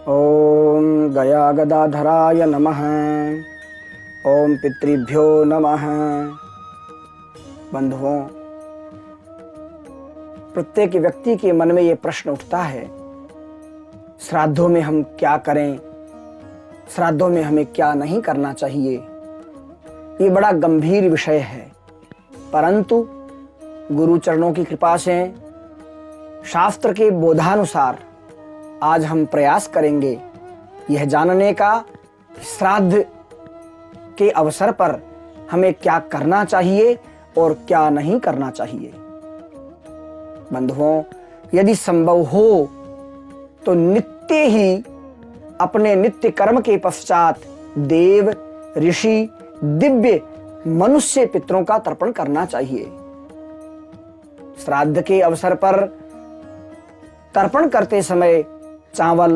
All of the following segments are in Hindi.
ओम गया गदाधराय नमः। ओम पितृभ्यो नमः। बंधुओं, प्रत्येक व्यक्ति के मन में ये प्रश्न उठता है, श्राद्धों में हम क्या करें, श्राद्धों में हमें क्या नहीं करना चाहिए। ये बड़ा गंभीर विषय है, परंतु गुरु चरणों की कृपा से शास्त्र के बोधानुसार आज हम प्रयास करेंगे यह जानने का श्राद्ध के अवसर पर हमें क्या करना चाहिए और क्या नहीं करना चाहिए। बंधुओं, यदि संभव हो तो नित्य ही अपने नित्य कर्म के पश्चात देव, ऋषि, दिव्य मनुष्य पितरों का तर्पण करना चाहिए। श्राद्ध के अवसर पर तर्पण करते समय चावल,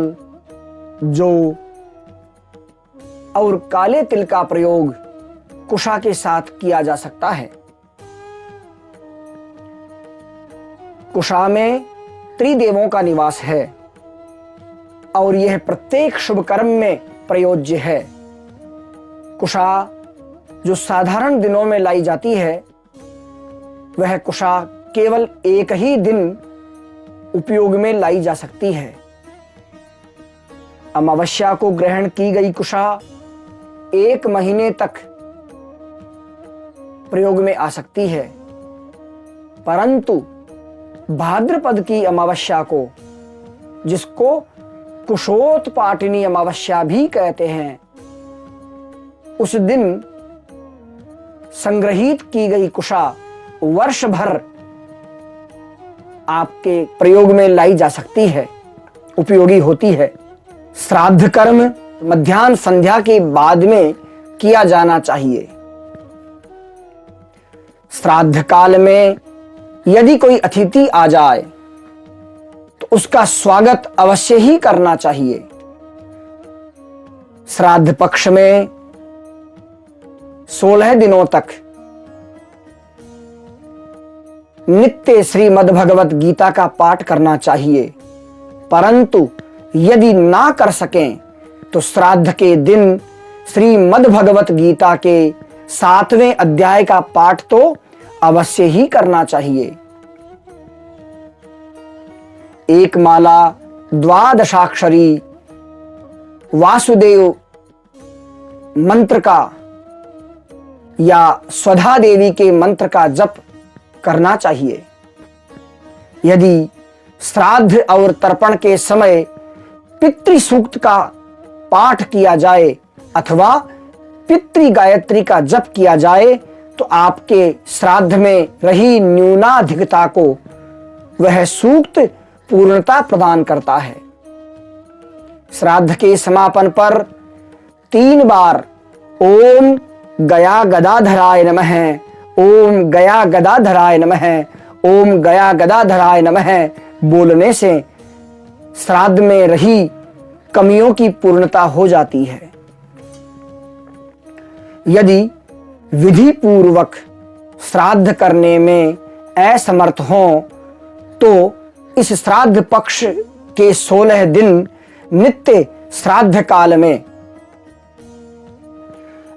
जौ और काले तिल का प्रयोग कुशा के साथ किया जा सकता है। कुशा में त्रिदेवों का निवास है और यह प्रत्येक शुभ कर्म में प्रयोज्य है। कुशा जो साधारण दिनों में लाई जाती है, वह कुशा केवल एक ही दिन उपयोग में लाई जा सकती है। अमावस्या को ग्रहण की गई कुशा 1 महीने तक प्रयोग में आ सकती है, परंतु भाद्रपद की अमावस्या को, जिसको कुशोत्पाटिनी अमावस्या भी कहते हैं, उस दिन संग्रहित की गई कुशा वर्ष भर आपके प्रयोग में लाई जा सकती है, उपयोगी होती है। श्राद्ध कर्म मध्याह्न संध्या के बाद में किया जाना चाहिए। श्राद्ध काल में यदि कोई अतिथि आ जाए तो उसका स्वागत अवश्य ही करना चाहिए। श्राद्ध पक्ष में 16 दिनों तक नित्य श्रीमद् भगवत गीता का पाठ करना चाहिए, परंतु यदि ना कर सकें तो श्राद्ध के दिन श्रीमद् भगवत गीता के 7वें अध्याय का पाठ तो अवश्य ही करना चाहिए। एक माला 12 वासुदेव मंत्र का या स्वधा देवी के मंत्र का जप करना चाहिए। यदि श्राद्ध और तर्पण के समय पितृ सूक्त का पाठ किया जाए अथवा पितृ गायत्री का जप किया जाए तो आपके श्राद्ध में रही न्यूनाधिकता को वह सूक्त पूर्णता प्रदान करता है। श्राद्ध के समापन पर 3 बार ओम गया गदाधराय नमः, ओम गया गदाधराय नमः, ओम गया गदाधराय नमः बोलने से श्राद्ध में रही कमियों की पूर्णता हो जाती है। यदि विधि पूर्वक श्राद्ध करने में असमर्थ हो तो इस श्राद्ध पक्ष के 16 दिन नित्य श्राद्ध काल में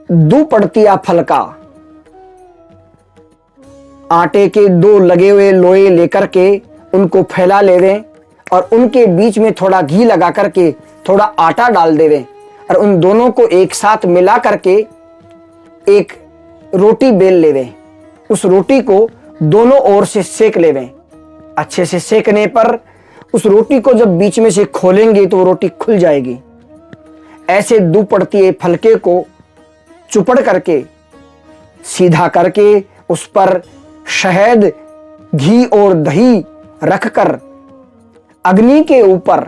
2 पड़तिया फल का आटे के 2 लगे हुए लोए लेकर के उनको फैला लेवें और उनके बीच में थोड़ा घी लगा करके थोड़ा आटा डाल देवें और उन दोनों को एक साथ मिला करके एक रोटी बेल लेवें। उस रोटी को दोनों ओर से सेक लेवें। अच्छे से सेकने पर उस रोटी को जब बीच में से खोलेंगे तो वो रोटी खुल जाएगी। ऐसे 2 पड़ती फलके को चुपड़ करके सीधा करके उस पर शहद, घी और दही रखकर अग्नि के ऊपर,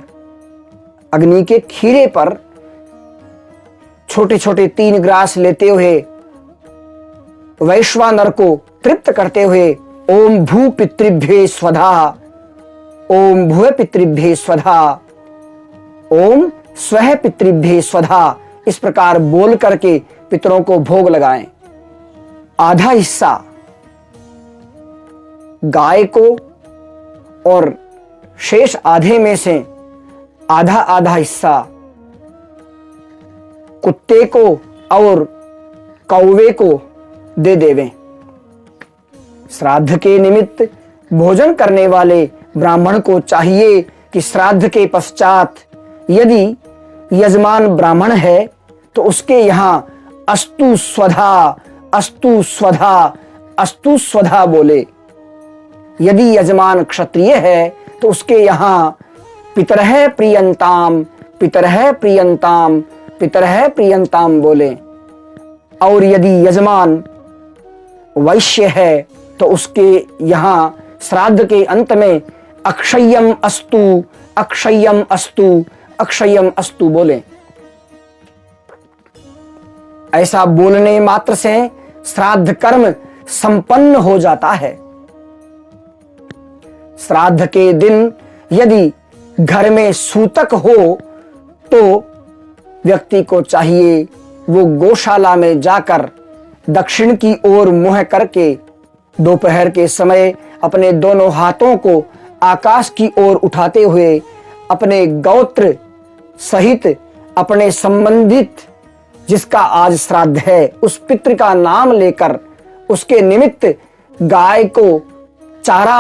अग्नि के खीरे पर छोटे छोटे 3 ग्रास लेते हुए वैश्वानर को तृप्त करते हुए ओम भू पितृभ्ये स्वधा, ओम भुव पितृभ्ये स्वधा, ओम स्वः पितृभ्ये स्वधा, इस प्रकार बोल करके पितरों को भोग लगाएं। आधा हिस्सा गाय को और शेष आधे में से आधा आधा हिस्सा कुत्ते को और कौवे को दे देवें। श्राद्ध के निमित्त भोजन करने वाले ब्राह्मण को चाहिए कि श्राद्ध के पश्चात यदि यजमान ब्राह्मण है तो उसके यहाँ अस्तु स्वधा, अस्तु स्वधा, अस्तु स्वधा बोले। यदि यजमान क्षत्रिय है तो उसके यहाँ पितरः प्रियंताम, पितरः प्रियंताम, पितरः प्रियंताम बोले। और यदि यजमान वैश्य है तो उसके यहाँ श्राद्ध के अंत में अक्षय्यम अस्तु, अक्षय्यम अस्तु, अक्षय्यम अस्तु बोले। ऐसा बोलने मात्र से श्राद्ध कर्म संपन्न हो जाता है। श्राद्ध के दिन यदि घर में सूतक हो तो व्यक्ति को चाहिए वो गौशाला में जाकर दक्षिण की ओर मुंह करके दोपहर के समय अपने दोनों हाथों को आकाश की ओर उठाते हुए अपने गोत्र सहित अपने संबंधित जिसका आज श्राद्ध है उस पितृ का नाम लेकर उसके निमित्त गाय को चारा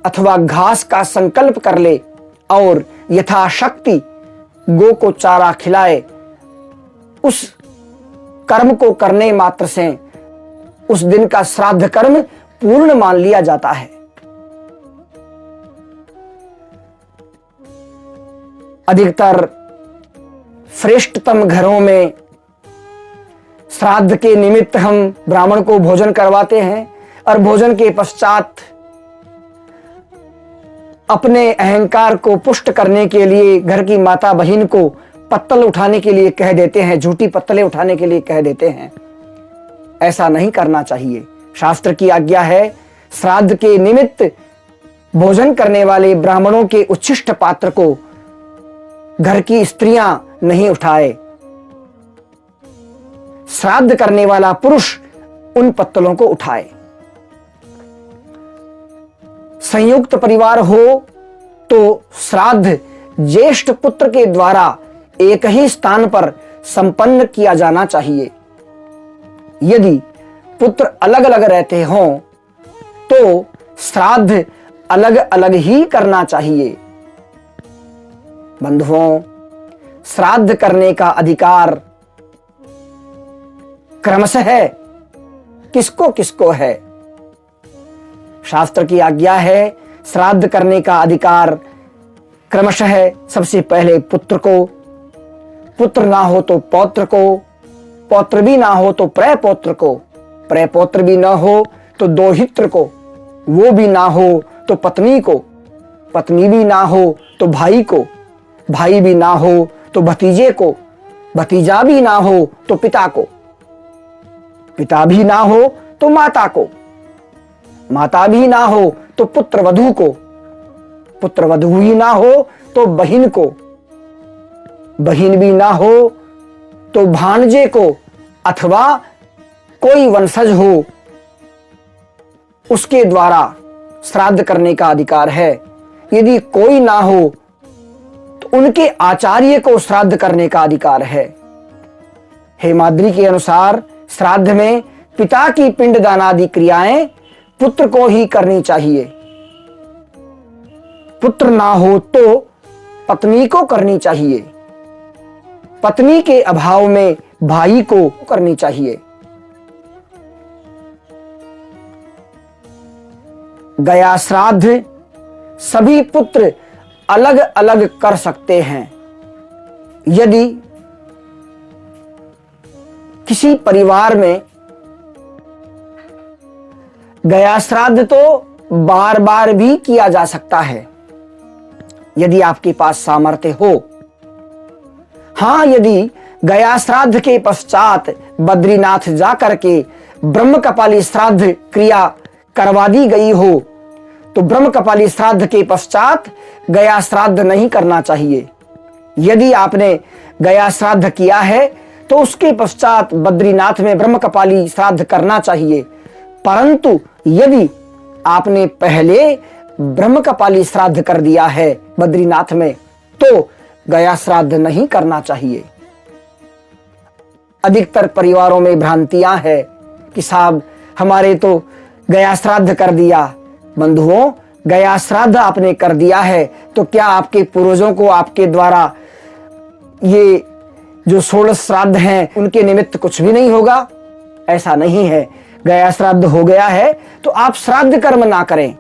अथवा घास का संकल्प कर ले और यथाशक्ति गो को चारा खिलाए। उस कर्म को करने मात्र से उस दिन का श्राद्ध कर्म पूर्ण मान लिया जाता है। अधिकतर श्रेष्ठतम घरों में श्राद्ध के निमित्त हम ब्राह्मण को भोजन करवाते हैं और भोजन के पश्चात अपने अहंकार को पुष्ट करने के लिए घर की माता बहन को पत्तल उठाने के लिए कह देते हैं, झूठी पत्तलें उठाने के लिए कह देते हैं। ऐसा नहीं करना चाहिए। शास्त्र की आज्ञा है श्राद्ध के निमित्त भोजन करने वाले ब्राह्मणों के उच्छिष्ट पात्र को घर की स्त्रियां नहीं उठाए। श्राद्ध करने वाला पुरुष उन पत्तलों को उठाए। संयुक्त परिवार हो तो श्राद्ध ज्येष्ठ पुत्र के द्वारा एक ही स्थान पर संपन्न किया जाना चाहिए। यदि पुत्र अलग अलग रहते हों तो श्राद्ध अलग अलग ही करना चाहिए। बंधुओं, श्राद्ध करने का अधिकार क्रमशः किसको किसको है? शास्त्र की आज्ञा है श्राद्ध करने का अधिकार क्रमशः सबसे पहले पुत्र को, पुत्र ना हो तो पौत्र को, पौत्र भी ना हो तो प्रपौत्र को, प्रपौत्र भी ना हो तो दोहित्र को, वो भी ना हो तो पत्नी को, पत्नी भी ना हो तो भाई को, भाई भी ना हो तो भतीजे को, भतीजा भी ना हो तो पिता को, पिता भी ना हो तो माता को, माता भी ना हो तो पुत्र वधू को, पुत्र वधू ही ना हो तो बहन को, बहन भी ना हो तो भांजे को, अथवा कोई वंशज हो उसके द्वारा श्राद्ध करने का अधिकार है। यदि कोई ना हो तो उनके आचार्य को श्राद्ध करने का अधिकार है। हेमाद्रि के अनुसार श्राद्ध में पिता की पिंडदान आदि क्रियाएं पुत्र को ही करनी चाहिए। पुत्र ना हो तो पत्नी को करनी चाहिए। पत्नी के अभाव में भाई को करनी चाहिए। गया श्राद्ध सभी पुत्र अलग अलग कर सकते हैं। यदि किसी परिवार में गया श्राद्ध तो बार बार भी किया जा सकता है यदि आपके पास सामर्थ्य हो। हां, यदि गया श्राद्ध के पश्चात बद्रीनाथ जाकर के ब्रह्म कपाली श्राद्ध क्रिया करवा दी गई हो तो ब्रह्म कपाली श्राद्ध के पश्चात गया श्राद्ध नहीं करना चाहिए। यदि आपने गया श्राद्ध किया है तो उसके पश्चात बद्रीनाथ में ब्रह्म कपाली श्राद्ध करना चाहिए। परंतु यदि आपने पहले ब्रह्म कपाली श्राद्ध कर दिया है बद्रीनाथ में तो गया श्राद्ध नहीं करना चाहिए। अधिकतर परिवारों में भ्रांतियां हैं कि साहब हमारे तो गया श्राद्ध कर दिया। बंधुओं, गया श्राद्ध आपने कर दिया है तो क्या आपके पूर्वजों को आपके द्वारा ये जो 16 श्राद्ध हैं उनके निमित्त कुछ भी नहीं होगा? ऐसा नहीं है। गया श्राद्ध हो गया है तो आप श्राद्ध कर्म ना करें,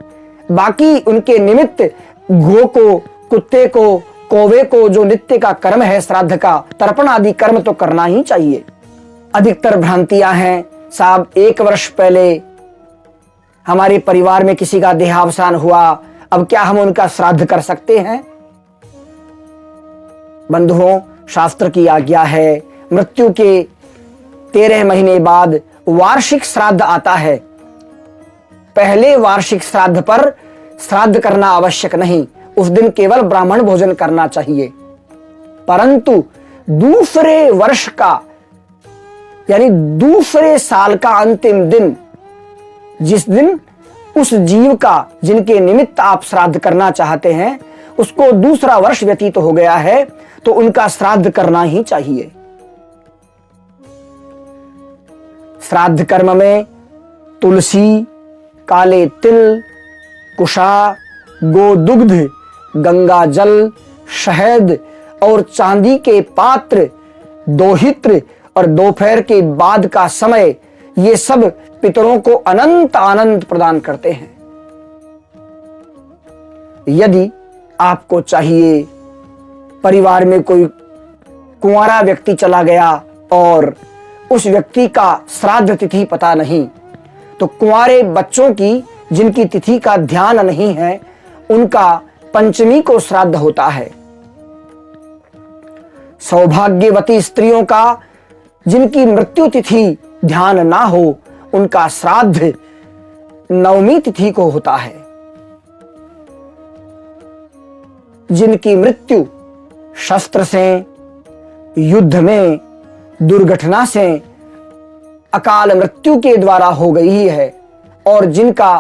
बाकी उनके निमित्त गो को, कुत्ते को, कौवे को जो नित्य का कर्म है श्राद्ध का, तर्पण आदि कर्म तो करना ही चाहिए। अधिकतर भ्रांतियां हैं साहब 1 वर्ष पहले हमारे परिवार में किसी का देहावसान हुआ, अब क्या हम उनका श्राद्ध कर सकते हैं? बंधुओं, शास्त्र की आज्ञा है मृत्यु के 13 महीने बाद वार्षिक श्राद्ध आता है। पहले वार्षिक श्राद्ध पर श्राद्ध करना आवश्यक नहीं, उस दिन केवल ब्राह्मण भोजन करना चाहिए। परंतु दूसरे वर्ष का यानी दूसरे साल का अंतिम दिन, जिस दिन उस जीव का जिनके निमित्त आप श्राद्ध करना चाहते हैं उसको दूसरा वर्ष व्यतीत हो गया है तो उनका श्राद्ध करना ही चाहिए। श्राद्ध कर्म में तुलसी, काले तिल, कुशा, गोदुग्ध, गंगा जल, शहद और चांदी के पात्र, दोहित्र और दोपहर के बाद का समय, ये सब पितरों को अनंत आनंद प्रदान करते हैं। यदि आपको चाहिए, परिवार में कोई कुंवारा व्यक्ति चला गया और उस व्यक्ति का श्राद्ध तिथि पता नहीं, तो कुंवारे बच्चों की जिनकी तिथि का ध्यान नहीं है उनका पंचमी को श्राद्ध होता है। सौभाग्यवती स्त्रियों का जिनकी मृत्यु तिथि ध्यान ना हो उनका श्राद्ध नवमी तिथि को होता है। जिनकी मृत्यु शस्त्र से, युद्ध में, दुर्घटना से, अकाल मृत्यु के द्वारा हो गई है और जिनका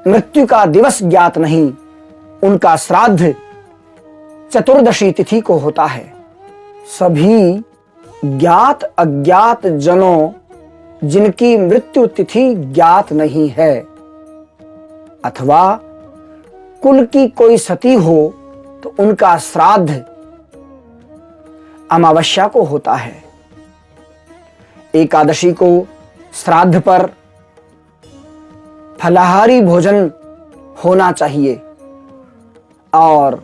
मृत्यु का दिवस ज्ञात नहीं, उनका श्राद्ध चतुर्दशी तिथि को होता है। सभी ज्ञात अज्ञात जनों जिनकी मृत्यु तिथि ज्ञात नहीं है अथवा कुल की कोई सती हो तो उनका श्राद्ध अमावस्या को होता है। एकादशी को श्राद्ध पर फलाहारी भोजन होना चाहिए और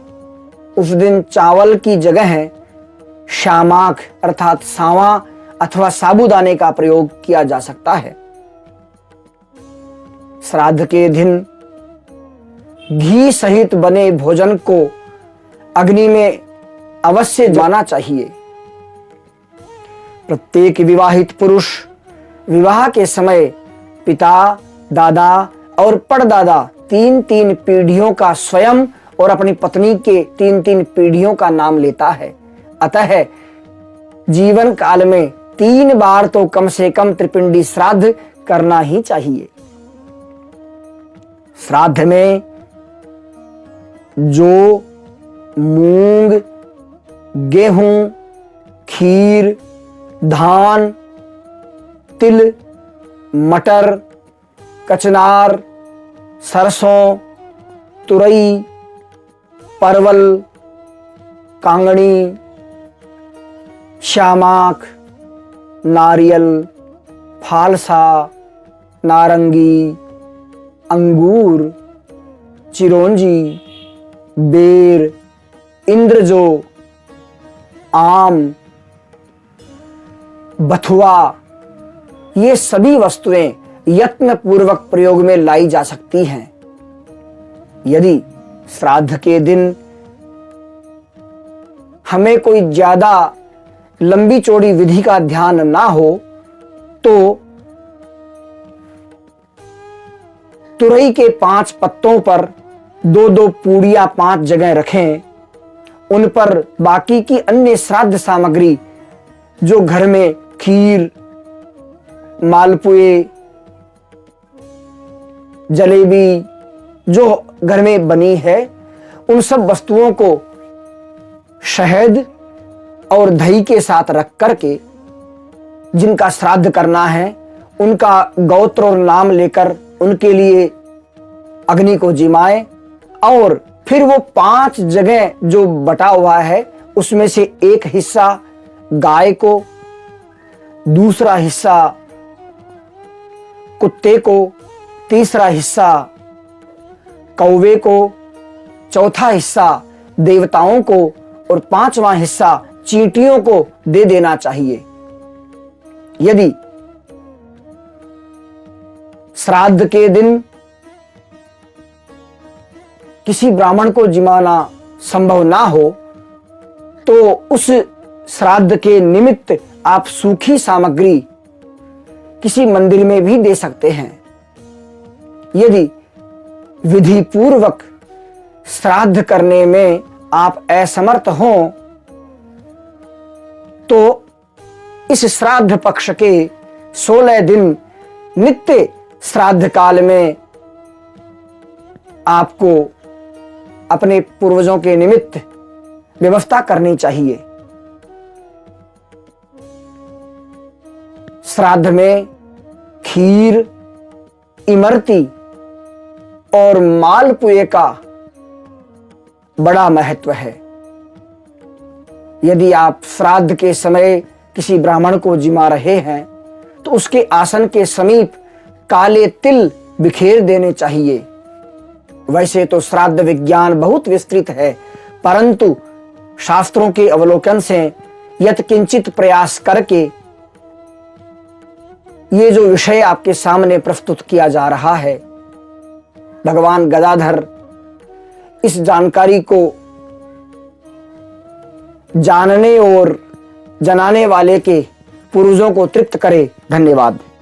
उस दिन चावल की जगह शामाक अर्थात सांवा अथवा साबूदाने का प्रयोग किया जा सकता है। श्राद्ध के दिन घी सहित बने भोजन को अग्नि में अवश्य जलाना चाहिए। प्रत्येक विवाहित पुरुष विवाह के समय पिता, दादा और परदादा 3-3 पीढ़ियों का स्वयं और अपनी पत्नी के 3-3 पीढ़ियों का नाम लेता है। अतः जीवन काल में 3 बार तो कम से कम त्रिपिंडी श्राद्ध करना ही चाहिए। श्राद्ध में जौ, मूंग, गेहूं, खीर, धान, तिल, मटर, कचनार, सरसों, तुरई, परवल, कांगड़ी, श्यामाक, नारियल, फालसा, नारंगी, अंगूर, चिरौंजी, बेर, इंद्रजो, आम, बथुआ, ये सभी वस्तुएं यत्न पूर्वक प्रयोग में लाई जा सकती हैं। यदि श्राद्ध के दिन हमें कोई ज्यादा लंबी चौड़ी विधि का ध्यान ना हो तो तुरई के 5 पत्तों पर 2-2 पूड़ियां 5 जगह रखें। उन पर बाकी की अन्य श्राद्ध सामग्री जो घर में खीर, मालपुए, जलेबी जो घर में बनी है, उन सब वस्तुओं को शहद और दही के साथ रख करके जिनका श्राद्ध करना है उनका गोत्र और नाम लेकर उनके लिए अग्नि को जिमाए, और फिर वो 5 जगह जो बटा हुआ है उसमें से एक हिस्सा गाय को, दूसरा हिस्सा कुत्ते को, तीसरा हिस्सा कौवे को, चौथा हिस्सा देवताओं को और 5वां हिस्सा चींटियों को दे देना चाहिए। यदि श्राद्ध के दिन किसी ब्राह्मण को जिमाना संभव ना हो तो उस श्राद्ध के निमित्त आप सूखी सामग्री किसी मंदिर में भी दे सकते हैं। यदि विधि पूर्वक श्राद्ध करने में आप असमर्थ हों तो इस श्राद्ध पक्ष के 16 दिन नित्य श्राद्ध काल में आपको अपने पूर्वजों के निमित्त व्यवस्था करनी चाहिए। श्राद्ध में खीर, इमरती और मालपुए का बड़ा महत्व है। यदि आप श्राद्ध के समय किसी ब्राह्मण को जिमा रहे हैं तो उसके आसन के समीप काले तिल बिखेर देने चाहिए। वैसे तो श्राद्ध विज्ञान बहुत विस्तृत है, परंतु शास्त्रों के अवलोकन से यत्किंचित प्रयास करके ये जो विषय आपके सामने प्रस्तुत किया जा रहा है, भगवान गदाधर इस जानकारी को जानने और जनाने वाले के पूर्वजों को तृप्त करे। धन्यवाद।